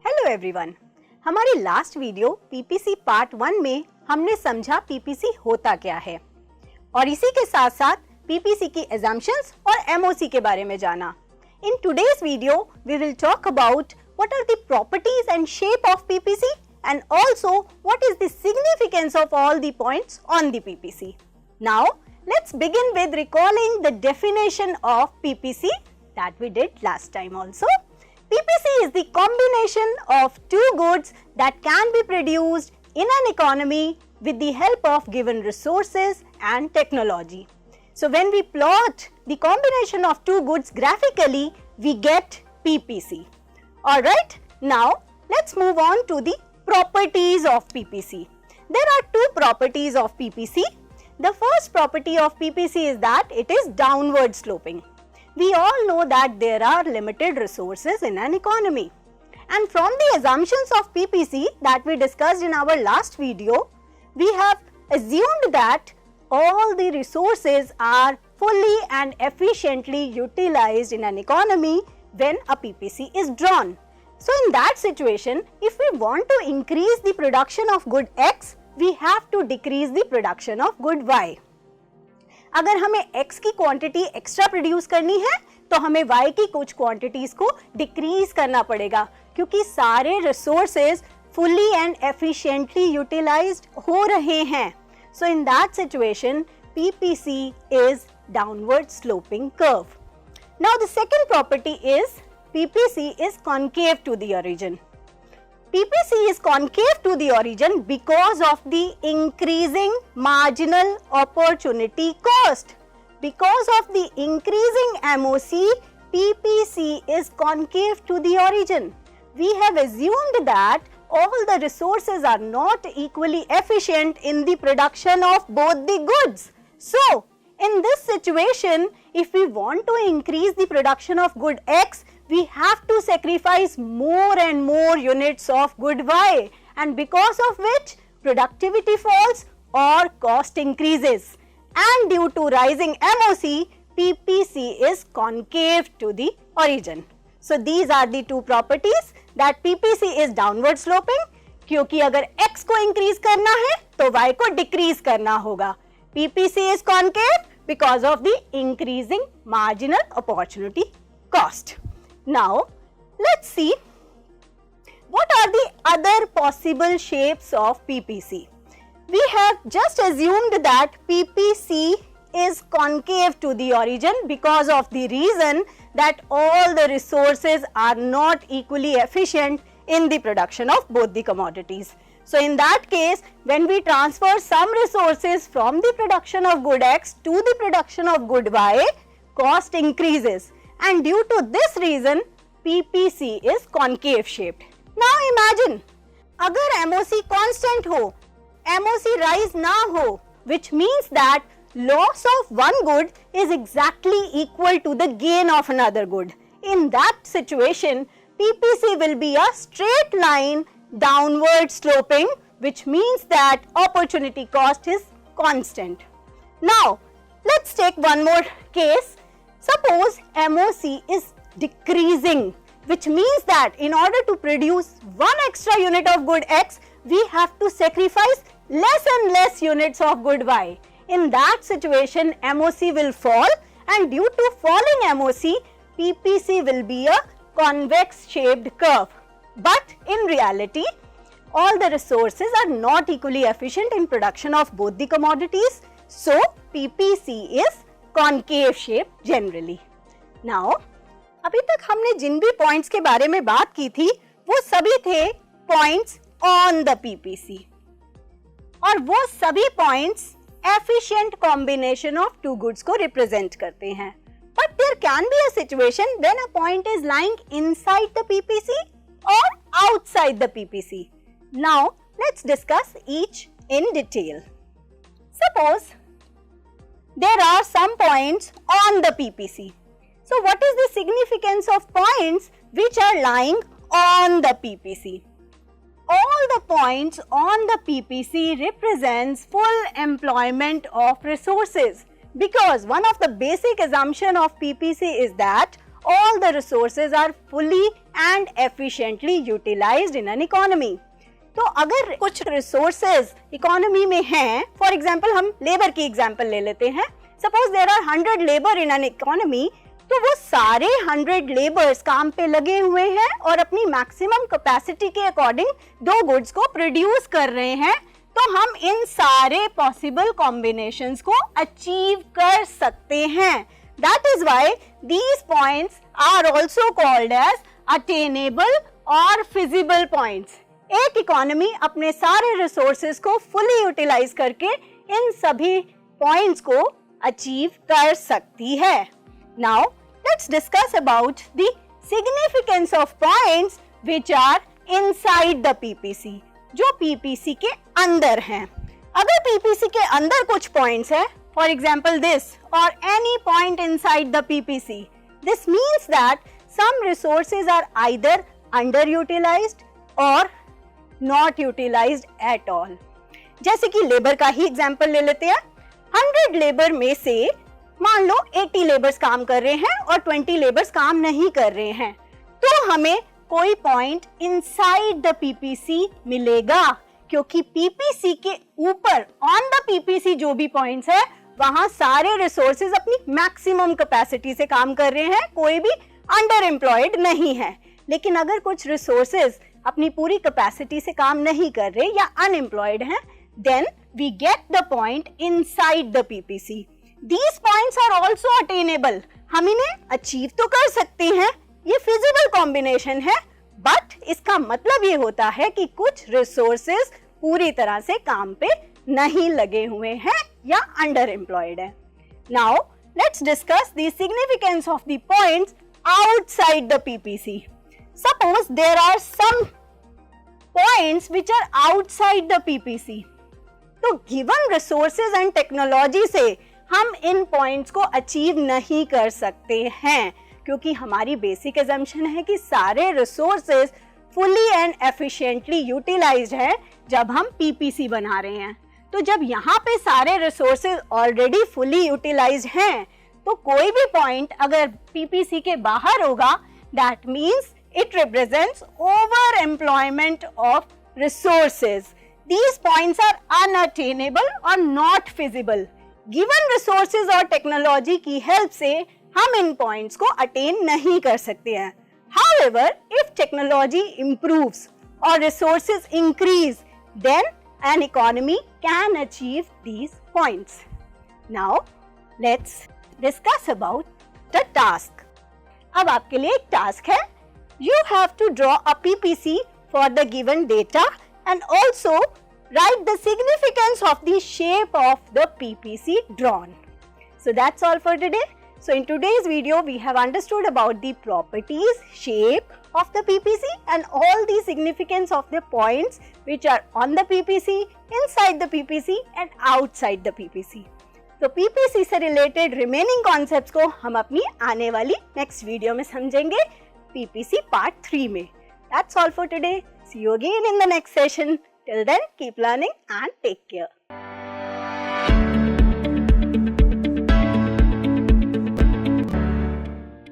Hello everyone, हमारी last video PPC part 1 में हमने समझा पीपीसी होता क्या है और इसी के साथ साथ पीपीसी की assumptions और एमओसी के बारे में जाना। In today's video, we will talk about what are the properties and shape of PPC and also what is the significance of all the points on the PPC. Now, let's begin with recalling the definition of PPC that we did last time also. PPC is the combination of two goods that can be produced in an economy with the help of given resources and technology. So when we plot the combination of two goods graphically, we get PPC. Alright, now let's move on to the properties of PPC. There are two properties of PPC. The first property of PPC is that it is downward sloping. We all know that there are limited resources in an economy. And from the assumptions of PPC that we discussed in our last video, we have assumed that all the resources are fully and efficiently utilized in an economy when a PPC is drawn. So in that situation, if we want to increase the production of good X, we have to decrease the production of good Y. अगर हमें X की quantity extra produce करनी है तो हमें Y की कुछ quantities को डिक्रीज करना पड़ेगा क्योंकि सारे resources fully and efficiently utilised हो रहे हैं. So in that situation, PPC is downward sloping curve. Now the second property is PPC is concave to the origin. PPC is concave to the origin because of the increasing marginal opportunity cost. Because of the increasing MOC, PPC is concave to the origin. We have assumed that all the resources are not equally efficient in the production of both the goods. So, in this situation, if we want to increase the production of good X, we have to sacrifice more and more units of good Y, and because of which productivity falls or cost increases. And due to rising MOC, PPC is concave to the origin. So these are the two properties that PPC is downward sloping, क्योंकि अगर X को increase करना है तो Y को decrease करना होगा. PPC is concave because of the increasing marginal opportunity cost. Now, let's see what are the other possible shapes of PPC. We have just assumed that PPC is concave to the origin because of the reason that all the resources are not equally efficient in the production of both the commodities. So in that case, when we transfer some resources from the production of good X to the production of good Y, cost increases, and due to this reason, PPC is concave shaped. Now imagine, अगर MOC constant हो, MOC rise ना हो, which means that loss of one good is exactly equal to the gain of another good. In that situation, PPC will be a straight line downward sloping, which means that opportunity cost is constant. Now, let's take one more case. Suppose MOC is decreasing, which means that in order to produce one extra unit of good X, we have to sacrifice less and less units of good Y. In that situation, MOC will fall, and due to falling MOC, PPC will be a convex shaped curve. But in reality, all the resources are not equally efficient in production of both the commodities. So, PPC is concave shape generally. Now, अभी तक हमने जिन भी points के बारे में बात की थी वो सभी थे पॉइंट्स ऑन द पीपीसी, और वो सभी points efficient combination of two goods को रिप्रेजेंट करते हैं. But there can be a situation when a point is lying inside the PPC और outside the PPC. Now let's discuss each in detail. Suppose there are some points on the PPC. So what is the significance of points which are lying on the PPC? All the points on the PPC represents full employment of resources, because one of the basic assumption of PPC is that all the resources are fully and efficiently utilized in an economy. तो अगर कुछ resources economy में हैं, for example हम labor की example ले लेते हैं, suppose there are 100 labor in an economy, तो वो सारे 100 लेबर्स काम पे लगे हुए हैं और अपनी मैक्सिमम कैपेसिटी के अकॉर्डिंग दो गुड्स को प्रोड्यूस कर रहे हैं, तो हम इन सारे पॉसिबल कॉम्बिनेशंस को अचीव कर सकते हैं. That is why these points are also called as attainable और फिजिबल पॉइंट्स. एक इकोनॉमी अपने सारे रिसोर्सेज को फुली यूटिलाइज करके इन सभी पॉइंट्स को अचीव कर सकती है. Now let's discuss about the significance of points which are inside the PPC, जो PPC के अंदर हैं. अगर PPC के अंदर कुछ points है, for example this or any point inside the PPC, this means that some resources are either underutilized or not utilized at all. जैसे कि लेबर का ही एग्जाम्पल ले लेते हैं. 100 लेबर में से मान लो 80 लेबर्स काम कर रहे हैं और 20 लेबर्स काम नहीं कर रहे हैं, तो हमें कोई पॉइंट इनसाइड द पीपीसी मिलेगा, क्योंकि पीपीसी के ऊपर ऑन द पीपीसी जो भी पॉइंट्स है वहां सारे रिसोर्सेज अपनी मैक्सिमम कैपेसिटी से काम कर रहे हैं, कोई भी अंडर एम्प्लॉयड नहीं है. लेकिन अगर कुछ रिसोर्सेज अपनी पूरी कैपेसिटी से काम नहीं कर रहे या अनएम्प्लॉयड हैं, then we get the point inside the PPC. These points are also attainable. हम इन्हें अचीव तो कर सकते हैं, ये फिजिबल कॉम्बिनेशन है, बट इसका मतलब ये होता है कि कुछ रिसोर्सेज पूरी तरह से काम पे नहीं लगे हुए हैं या अंडर एम्प्लॉयड है. Now let's discuss the significance of the points outside the PPC. Suppose there are some points which are outside the PPC. तो गिवन रिसोर्सेज एंड टेक्नोलॉजी से हम इन पॉइंट्स को अचीव नहीं कर सकते हैं, क्योंकि हमारी बेसिक अजम्पशन है कि सारे resources fully and efficiently utilised हैं जब हम पीपीसी बना रहे हैं. तो जब यहाँ पे सारे रिसोर्सेज ऑलरेडी फुली यूटिलाइज्ड हैं, तो कोई भी पॉइंट अगर पीपीसी के बाहर होगा, that means it represents over employment of resources. These points are unattainable और नॉट फिजिबल. गिवन रिसोर्सेज और टेक्नोलॉजी की हेल्प से हम इन पॉइंट्स को अटेन नहीं कर सकते हैं. However, if technology improves or resources increase, then an economy can achieve these points. Now, let's discuss about the task. अब आपके लिए एक टास्क है. You have to draw a PPC for the given data and also write the significance of the shape of the PPC drawn. So that's all for today. So in today's video, we have understood about the properties, shape of the PPC and all the significance of the points which are on the PPC, inside the PPC and outside the PPC. तो PPC से related remaining concepts को हम अपनी आने वाली next video में समझेंगे PPC part 3 में. That's all for today. See you again in the next session. Till then, keep learning and take care.